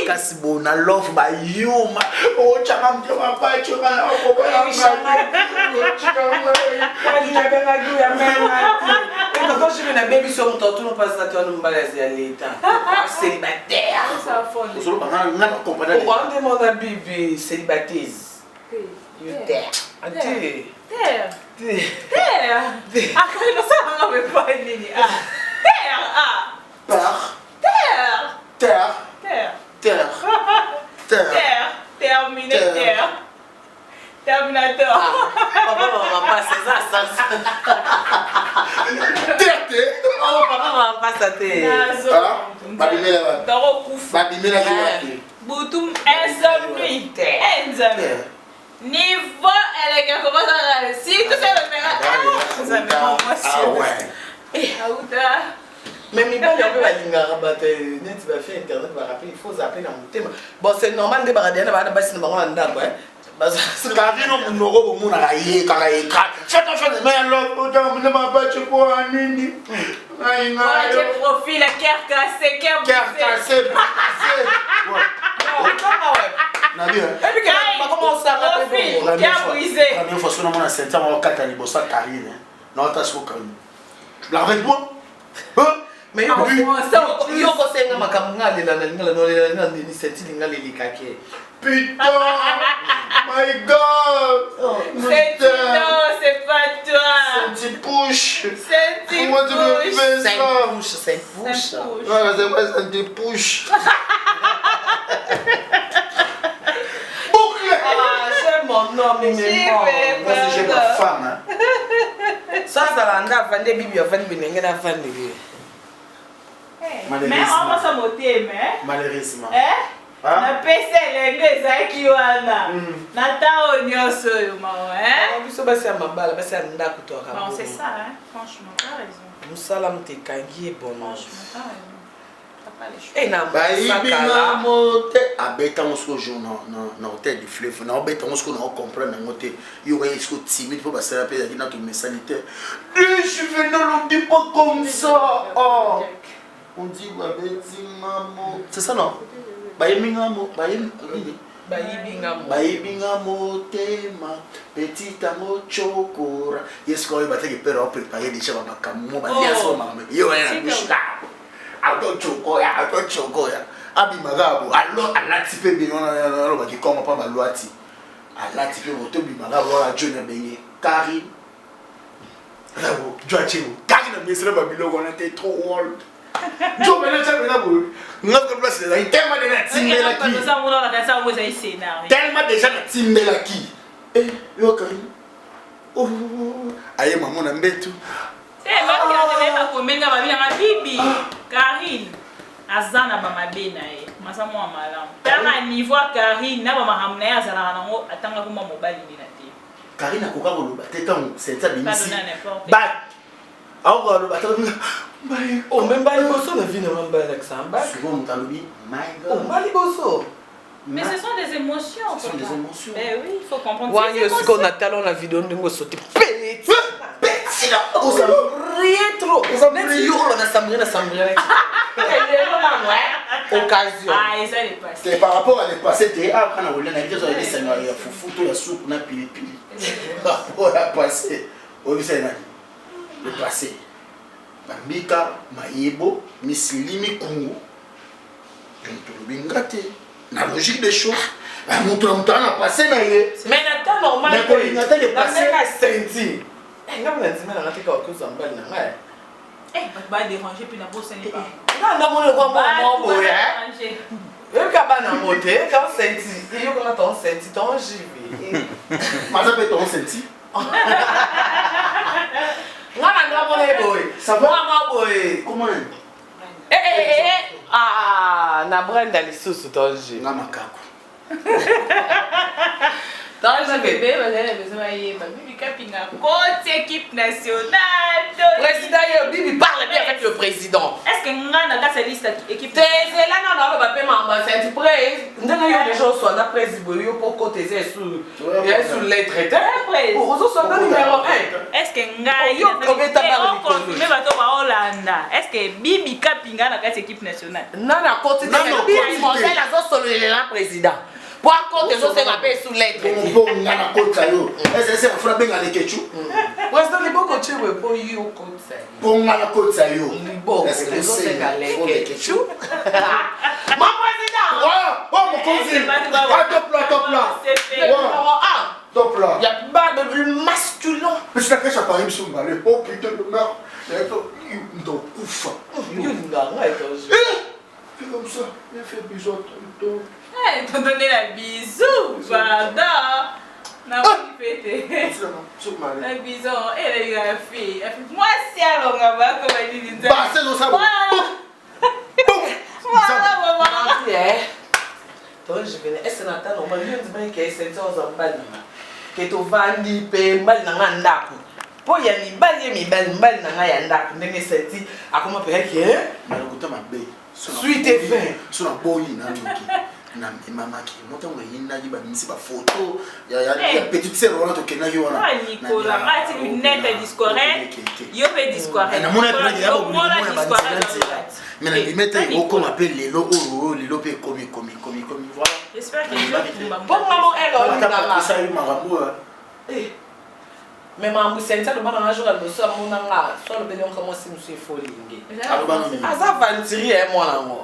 kasi bona love ba yuma o chama mtio ba pa choka na ko ba ya quand je viens à baby sur mon tour, on passe à toi, nous balaiser à l'état. Célibataire. Ça fond. Solo ba na comprendre. On demande à bibi célibataise. You there. Terre. Ah, quand nous ça va pas nini. Ah. Terminé. Terminator. Papa va passer ça. Oh, papa va passer ça. Babimela qui Boutoum insomnie. Niveau elle comment ça si tout ça le faire. ah ouais. Mais il va y avoir net va faire internet va rappeler il faut zapper dans mon thème. Bon c'est normal de baradiana va basi na bango ndako c'est Karine monoro bomona raye kaka ekra. Faites mais alors on ne m'a pas pour nini. Ai na. J'ai profil cœur cassé. Na bien. Et puis comment ça rappeler bon. Cœur brisé. Première fois que on a senti on kata libosa Karine. Non ta so Karine. La avec moi. Mais yo ko senga makamngale la ni senti ngale likake. Putain! My God! C'est pas toi! C'est une push! Comment tu me fais ça? C'est une push! Ouais, c'est quoi ça te push? Boucle! Ah, j'aime mon nom, mais moi j'aime ma femme. Ça va vendre bibi, vendre binenge na vendre. Mais on va se moter, mais. Malheureusement. Na pesa lenge zaki wana. Na tao nyoso yo mawa, biso basi ya mabala, basi ya ndako to ka. Bon, c'est ça, franchement, t'as raison. Musala mtekangi bon. Franchement, t'as raison. T'as pas les choix. Et na ba monte abeta mosko jour na hôtel du fleuve, na abeta mosko na comprendre na moté. Yo est ce timide pour passer la paix à notre sanitaire. Je suis venu on dit pas comme ça. Oh. On dit c'est ça non? Bayibingamo tema petit amour chokora yes ko ba te pero préparer déjà ba kamo ba dia so mama yo ya bushka auto chokoya abi magabu allo alati pe bi ona ba ki koma pa ba luati alati pe moto bi magabu la jona benye Karine bravo joachiwo Karine na mesre ba biloko na te trop old Jo maintenant ça maintenant pour notre place là, tellement de timbela qui. Tellement déjà de timbela qui. Eh, yo Karine. Oh, aye maman na mbetu. C'est moi qui a pas comenga ba bien bibi. Karine. Azana ba mabena e. Masa mo malamu. Tanga niveau Karine na ba mahamna ya zala nango atanga kuma mobali ni na te. Karine akoka koloba te tant c'est ça bimisi. Ba. Awo koloba te. Oh, même pas les bosso, la vie n'est même pas avec ça. Souvent, on my God. Oh, mal les bosso. Mais ce sont des émotions. Ce sont des émotions. Ben oui, il faut comprendre. Ouais, il y a ce qu'on a talent la vidéo, nous sauter. Petit. C'est là. On s'en rien trop. On s'en met on a sambré. Occasion. Ah, et ça les passe. C'est par rapport à les passés, tu es à quand on a dit que ça a été foufou, la soupe, on a pili. Par rapport à passé, on sait le passé. Mika, Maïbo, Missilimi Kungu. La logique des choses. Mon temps a passé. Mais Nathan, normal. Mais Nathan est passé. Senti. Non, mais tu m'as raté quelque chose en bas. Eh, va déranger puis la bosse n'est pas. Non, on le voit moi, déranger. Le cabane à monter, quand senti, il y a quand on senti, ton givet. Mais ça peut ton senti. Ça va? Comment? Ah, na Brenda les sous danger. Na makako. Danger bébé, vous avez besoin de Bibi Kapinga, côté équipe nationale. Président, Bibi parle bien avec le président. Est-ce que nous avons dans cette liste équipe? C'est là, non, pas maman, c'est prêt. Nous avons des gens soit là président pour côté sous les traités. Pour autres sont dans numéro 1. Est-ce que nous avons confirmé à Hollande? Est-ce que Bibi Kapinga dans cette équipe nationale? Non, côté Bibi manger la zone solo le président. Pour compte des autres rappels sous l'aide. Bon, on a la côte ça yo. Est-ce que c'est un frère benga les ketchup? Président les beaucoup tu veux pour you côte ça. Bon, on a la côte ça yo. Est-ce que c'est les ketchup? Mon président. Oh, mon cousin. Top là. Top là. Il y a pas de masculin. Mais c'est la cache à Paris, monsieur Mbalé. Oh putain de merde. Il doit ouf. Il comme ça. Il fait bisous. Eh, t'as donné la bisou, j'adore. Non, il fait la bisou, elle a fait. Moi, si alors, on va comme elle dit. Bah, c'est dans ça. Voilà, maman. Donc, je venais. Est-ce que Nathan, on m'a dit que c'est ça aux emballés. Que tu vendis, paye mal dans un ndaku. Pour y aller, mal dans un ndaku. N'est-ce pas dit? À comment payer qui est? Mais le côté m'a bé. Suite et fin. Sur la boïne, na mama ki moto ngayina di ba misi ba photo ya petite sœur wana to kena yo wana Nicolas mati lunette discorrect yo pe discorrect na mona pe ya bo mona discorrect mais na limite o ko m'appelle lelo pe komi voilà j'espère que je bon maman elle on ça lui marambo mais maman c'est ça le bana un jour elle me sort mon nga sur le bénin comment c'est monsieur folie ça va tirer moi là moi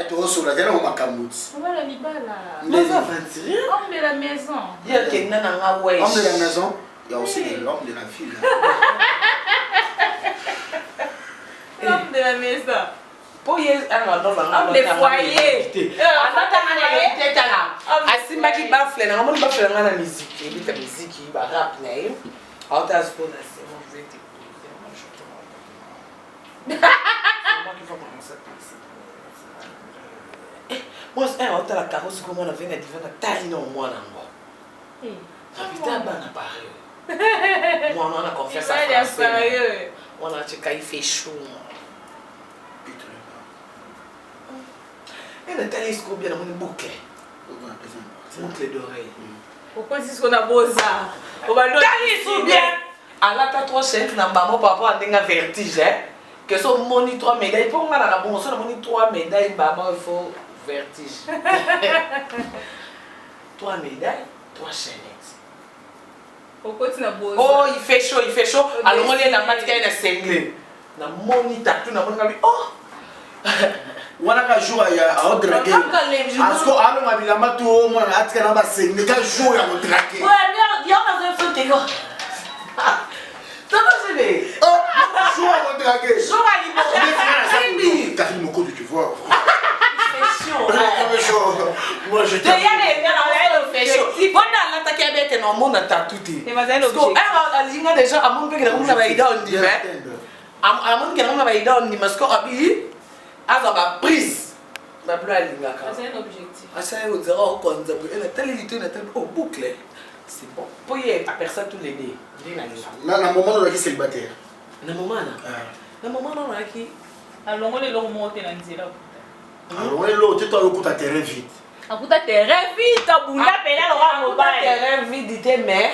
tu sur la dernière au makamut voilà libala mais ça va tirer homme de la maison il y a quelqu'un dans ouais homme de la maison il y a aussi l'homme de la ville homme de la maison pour y alors homme de foyer asimba ki bafle na ngomoni bafle na na musique et ta musique ba rap na e autant ce qu'on a c'est mon vrai moi c'est autant la carrosse comme on a venu à divin na tali no moi na ngo putain bana pareil moi on a confiance à français on a checké il fait chaud et le télescope bien dans mon bouquet boucle d'oreille. Pourquoi c'est ce qu'on a beau ça? On va le dire bien. À la t'as 3 chaînes dans maman papa a un vertige que son moni 3 médailles pour moi la bon son moni 3 médailles maman il faut vertige. 3 médailles, 3 chaînes. Pourquoi tu n'as beau ça? Oh, il fait chaud. Alors moi les la matière est cinglée. Na moni tatou na moni oh. Wana ka jour ya a draguer asko alo mabilamba to mo na atika na ba sengne ka jour ya mo draguer ouais merde il y a un truc que ça va se faire oh Joue à votre draguer. Joue à l'immobilier. Karine Moko, tu vois. C'est chaud. Moi, je t'ai. Il faut l'attaquer avec un monde à tatouter. Parce que déjà, à mon père, on a idée on dit, à mon père, on a idée on dit, parce qu'on a vu, à sa prise. Ma bleu à l'inga. C'est un objectif. À ça, on dira au compte, elle a telle édité, elle a telle boucle. C'est bon. Pour y aller, à personne tous les deux. Dans le moment où on est célibataire. Dans le moment là. Dans le moment où on est qui. Alors, on est là, on monte dans le zéro. Alors, on est là, tu dois le coup à terrain vite. Akuta terrain vite, kabula pena lo wa mobile. Terrain vite, mais.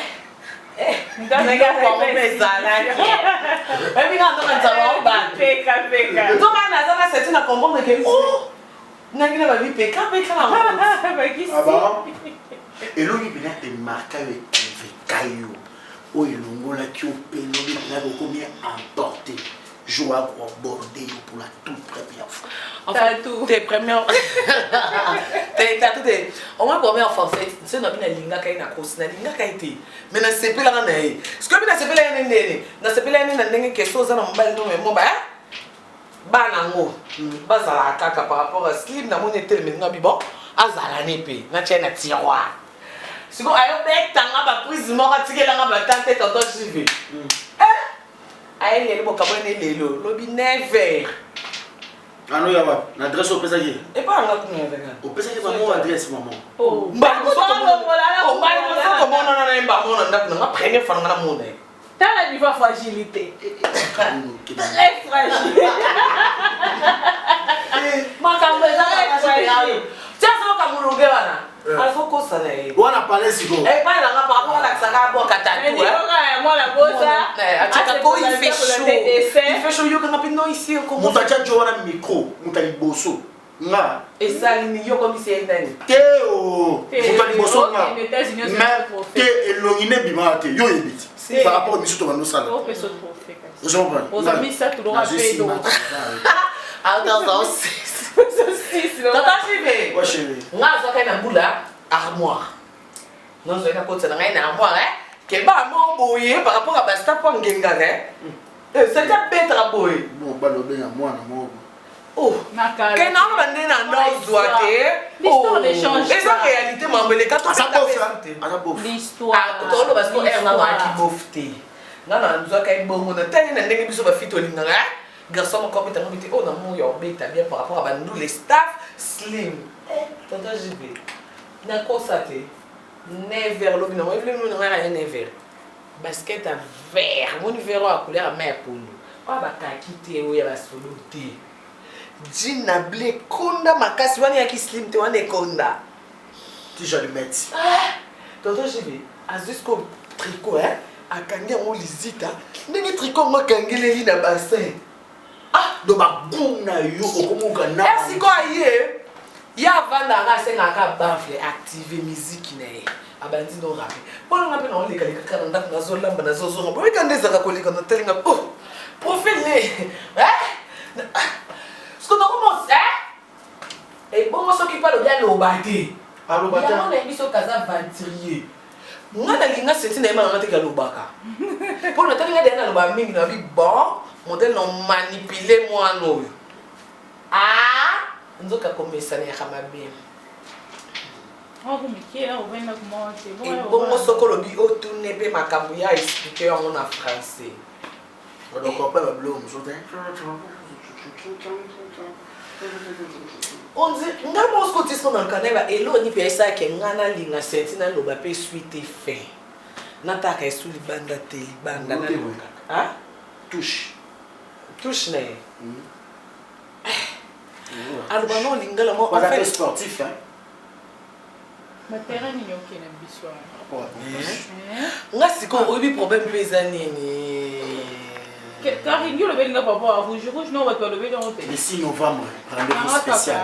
Ndanga kwa mezala ki. Ebi nga ndona tsawa ba. Peka. Ndona na zana seti na comprendre que oh. Nangina ba bi peka na. Ba kisi. Ah bah. Et l'on y est marqué avec caillou. Oh, il longola qui au péno, il a combien emporté. Joie pour border pour la toute première fois. Enfin, tes premières. T'as tout. On m'a promis en fait, c'est une linga qui est na cause, na linga qui a été. Mais na sepe la na yi. Ce que na sepe la nene, na sepe la nene na ndenge que chose na mbali no mo ba. Ba na ngo. Ba zala kaka par rapport à slip na mon etel mais nga bi bon. Azala ne pe, na tient na tiroir. Ce qu'on a eu tanga ba prise mo ka tikela nga ba tante tonton chivi. Aïe, le vocabulaire est le lobby never. Ah non, il y a pas. L'adresse au Pesagé. Et pas un autre never. Au Pesagé, maman, adresse, maman. Oh, bah, comment on a un bâton, on a pris une femme dans le monde. T'as la niveau fragilité. Très fragile. Ma caméra est fragile. Tiens, ça va comme il faut qu'on s'en aille. On a parlé si vous. Et pas là, par rapport à la saga, bon, Katatou. Moi, la bossa. Il fait chaud. Il fait chaud, il y a un peu ici. Mon tata Joana micro, mon tali bosso. Nga. Et ça, il y a comme ici. Théo. Mon tali bosso nga. Mais t'es éloigné bimate. Yo yebit. Par rapport au monsieur Tomano Sala. On peut se trouver. Je comprends. Aux amis, ça, tout le monde fait d'eau. Ah, dans un 6. Tata Chivé. Ouais, chérie. Nga zoka na bula armoire. Non zoka côté na na armoire que ba mo boye par rapport à basta pour ngenga c'est déjà petra boye. Bon ba lobe ya moi na mo. Oh, que non ba ndena ndo zoate. L'histoire des change. Et ça réalité mambele ka to ça bof. L'histoire. Ah, to lo basko er na ba ki bofte. Na zoka ibongo na tani na ndenge biso ba fito linga garçon encore peut être oh non mon yo beta bien par rapport à nous les staff slim tonton JB na constaté never lobby non il nous rien never basket à vert mon verre à couleur mer pour nous ah ba kakite o ya basolo te jean na blé konda makasi wani ya ki slim te wani konda ti je le mettre tonton JB à jusqu'au tricot hein à kangia on lisita ndenge tricot mo kangeleli na bassin. Ah, donc ma boum na yo okomuka na. Est-ce quoi hier? Ya vanda nga senga ka bafle activer musique na ye. Abandi no rap. Bona ngape na oleka leka kana ndako na zo lamba na zo zo. Bo ikandeza ka koleka na telinga. Oh. Profile. Ce qu'on commence et bon so ki parle bien lo bati. Alo bati. Ya na biso kaza venturier. Nga na linga senti na yema ngate ka lo baka. Pour na telinga de na lo ba mingi na bi bon. Modèle non manipulé moi non. Ah, nous avons commencé à faire bien. Oh, vous me là, vous venez comment c'est bon. Et bon, moi, ce que le bio tourne bien ma camouya expliqué en français. Donc on peut me blâmer, on dit, on a mon scotisme dans le canal et l'on y peut ça que ngana linga sentina lo ba pe suite fin. Nata ka sous li banda te li banda na. Hein? Touche. Touche né. Alors bah non lingala moi en fait sportif hein. Ma terrain ni yoki na biso. Nga siko obi problème pesa nini. Car il y a le belinga papa rouge non va le belinga. Le 6 novembre rendez-vous spécial.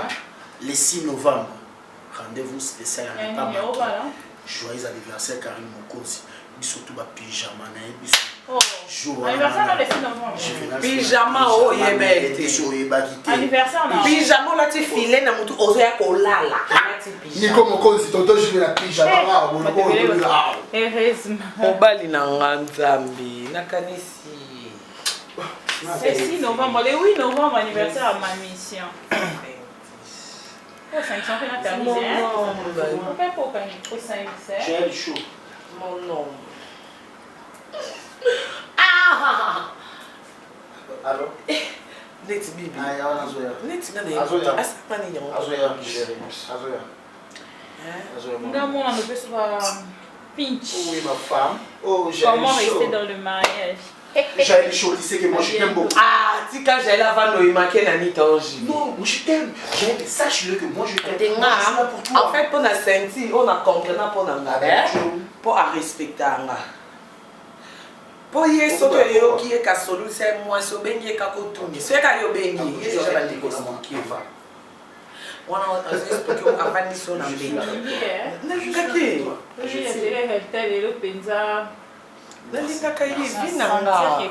Le 6 novembre rendez-vous spécial à Papa. Joyeux anniversaire Karine Mokosi. Surtout ba pyjama na biso. Oh. Anniversaire dans le 6 novembre. Pyjama oh yebete. Anniversaire na. Pyjama là tu filet na mutu ozo ya kolala. Niko Mokosi tonton je vais la pyjama bon heureusement. Obali na nganzambi na kanisi. C'est 6 novembre, le 8 novembre, anniversaire à ma mission. Oh, 500 fait la terre. On fait pour gagner pour 500. J'ai chaud. Mon nom. Alors? Neti bibi. Ah, ya wana zoya. Neti na Azoya. asapani yango. Azoya chérie. Azoya. Azoya. Ngamu on ne peut pas pinch. Oui, ma femme. Oh, j'ai Comment chaud. rester dans le mariage? J'ai chaud, tu sais que moi je t'aime beaucoup. Ah, tika j'allais avant de marquer na nita oji. Non, moi je t'aime. Sache-le que moi je t'aime. Moi, je suis là pour toi. en fait, pour na senti, on a compris na pour na ngaba. Pour à respecter nga. Pour y est soto yo qui est ka solu c'est moi so bengi ka ko tuni. So ka yo bengi, il est déjà bandé ko qui va. On a expliqué au avani so na bengi. Na ngaki.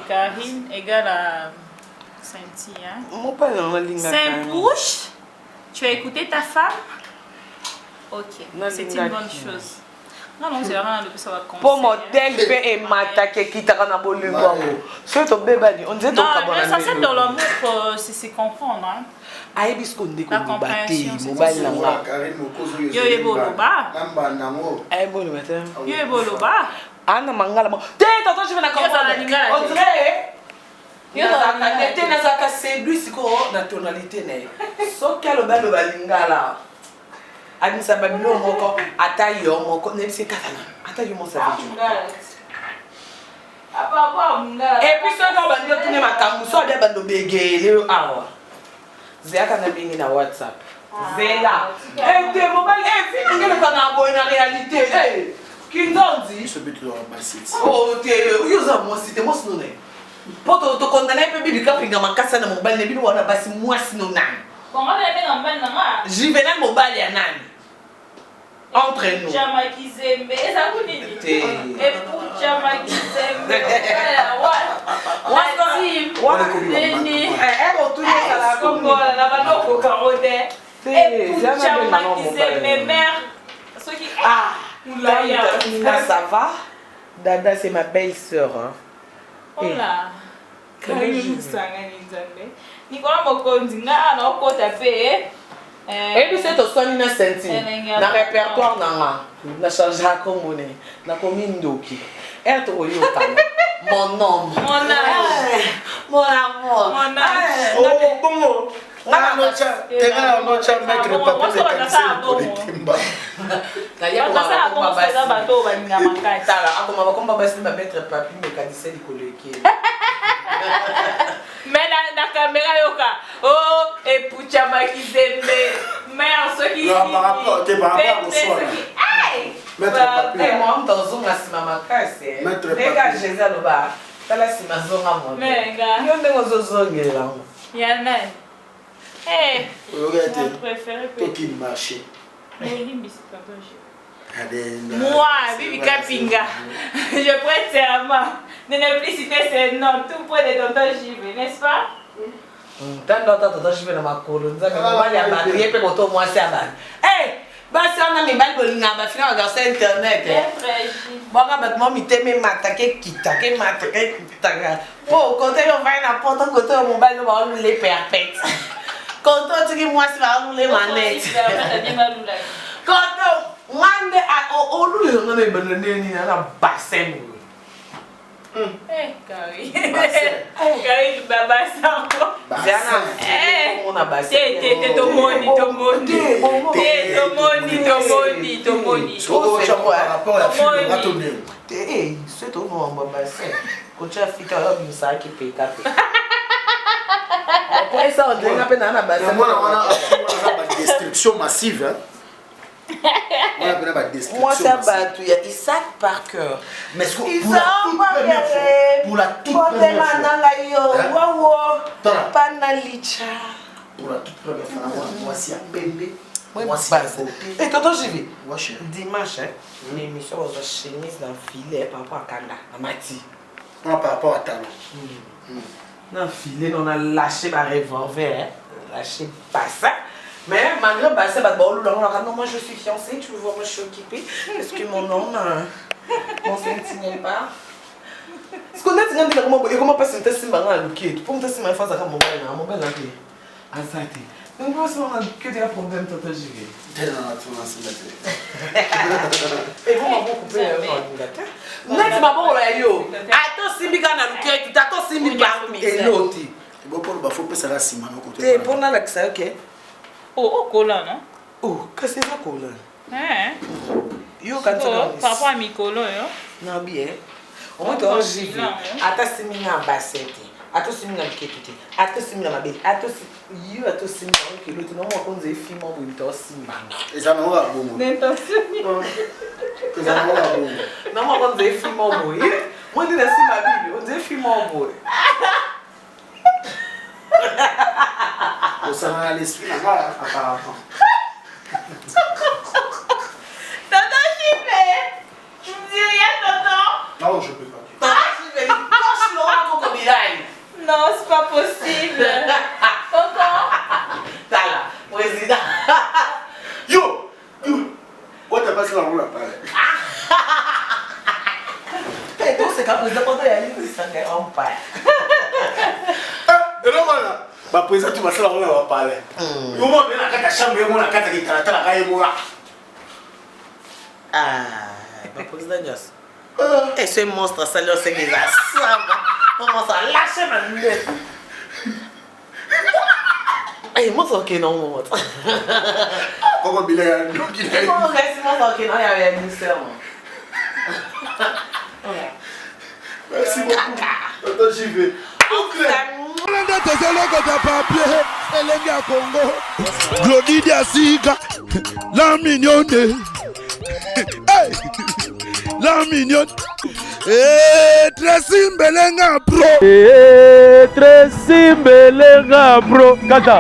Karine égale à Cynthia. Saint Bouche, tu as écouté ta femme? Ok, c'est une bonne chose. Non, c'est vraiment de savoir conseiller. Pour mon tempe et m'attaquer qui t'a rana bolu wango. So to bebani, on dit to kabona. Non, ça c'est dans l'amour, c'est comprendre. Hein. Aïe bisco ndeko La bate, compréhension, c'est mobile na nga. Yo ebolo ba. Aïe bolu matin. Yo ebolo ba. Ana mangala mo. Te tonton je vais na comprendre. On dirait yo na te na zaka séduit siko na tonalité né. So kalo ba lo balingala. Adisa babilo moko ata yo moko ne se katana. Ata yo mo sa veut. Et puis ça quand bando tune makambu so de bando begele awa. Zeka na bingi na WhatsApp. Zela. Eh te mobile fi ngele kana boy na réalité. Eh Kindondi. Ce but là basiti. Oh te uza mo site mo sino ne. Poto to condamner pe bibi ka pinga makasa na mobile ne bino wana basi moi sino nani. Comment on appelle en bas na Juvenal mobile ya nani? Entre nous. Chama Kizembe, ça vous dit? Te. Et pour Chama Kizembe, ça va? Dada, c'est ma belle-sœur. Hein. Oh là. Nicolas Mokondi, nga na okota pe. Et puis c'est aussi une senti. Na répertoire na na change à commoner. Na commune doki. Elle to oyota. Mon homme. Mon âge. Mon amour. Mon âge. Oh bon. Ah non, tiens, mettre le papier de cancel pour les timba. D'ailleurs, on va pas ça bateau va ninga makati. Tala, akoma ba komba basi ba mettre papier me kadise likoleki. Mais la caméra yoka. Oh, et pour Chama Kizembe. Mère, ce qui. Non, par rapport au soir. Mettre papier. Moi, on dans un asima makasi. Mettre papier. Dega Jésus loba. Tala sima zonga mo. Mais gars. Yo ndengo zozongela. Yana. Eh. Regarde. Mon préféré. Toi qui marche. Moi, Bibi Kapinga, je prête serment de ne plus citer ses noms, tout près de tonton JV, n'est-ce pas? Tant d'autres tonton JV na makolo, nzaka mobali ya batrie pe koto mwasi abana. Eh, basi on a mibali bolinga ba fina regarder sur internet. Bonga batmo miteme matake kitake matake kitaka. Po côté on va na porte côté mobile no ba on les perpète. Quand on dit moi c'est va rouler manette. Quand Wande a olu yo ngame banane ni na bassin. Kari. Kari baba sango. Jana. On a bassin. Tomoni. Par rapport à la fille de ratonner. Eh, c'est tout mon bassin. Quand tu as fait ta robe, il s'est équipé café. Après ça, on dit qu'on a peine à bassin. Moi, on a une destruction massive. Moi, ça battu, il y a Isaac Parker. Mais pour la toute première fois, Panalicha. pour la toute première fois, moi, c'est un bébé. Moi, c'est et tonton, j'y vais. Moi, chérie. Dimanche, l'émission va se chemise dans le filet par rapport à Kanda, à Mati. Par rapport à Tana. Dans le filet, on a lâché ma revolver, lâché pas ça. Mais malgré ça, non, moi je suis fiancée, tu veux voir, moi je suis occupée. Est-ce que mon homme, mon sentinelle pas? Ce qu'on a dit, c'est comment passer un test à l'ouquet. Pour me tester, il faut faire un mobile. Un mobile, là, en santé. Donc, moi, c'est un que des problèmes total. T'es dans la tour, c'est et vous m'avez coupé l'ordinateur. Net ma bon là yo. Attends si mi kana l'ouquet, attends si mi ba et l'autre. bon pour le bafou, ça la ciment au côté. C'est pour la ça, ok. Oh, cola, non? Oh, qu'est-ce que c'est ça, cola? Yo, Oh, quand tu papa a mis cola, yo. non, bien. On va te ranger. Attends si mi na bassette. Attends si mi na l'ouquet. Attends si mi na ma belle. Attends si. Yo, attends si mi na l'ouquet. L'autre, non, on va faire film pour une tosse. Et ça n'en va pas bon. L'intention. Et ça n'en va pas bon. Non, on va faire film pour moi. Moi, je dis si ma Bible. On dit film pour moi. Ça va à l'esprit là-bas, apparemment. Tonton Chipé, tu me dis rien, tonton? Non, je peux pas. Non, c'est pas possible. Tonton? Tala, président. Yo! Yo! Ouais, t'as passé la roue là, pareil. Et donc, c'est quand président, quand il y a une qui s'en est en paix. Et là, voilà. Bah, président, tu vas se la roue là, on va parler. Yo, moi, bien, la carte à chambre, moi, la carte à guitare, la carte à moi. Ah, le président Dias. Et ce monstre, ça lui a fait des assames. Comment ça lâche ma lunette? Eh, moi, c'est ok, non, moi. Comment il est? Comment reste moi, c'est ok, non, il y avait un ministère. Merci beaucoup. Attends, j'y vais. Glodidia Siga, la mignonne. Hey, la mignonne. Tracy Mbelenga bro. Tracy Mbelenga bro. Kata.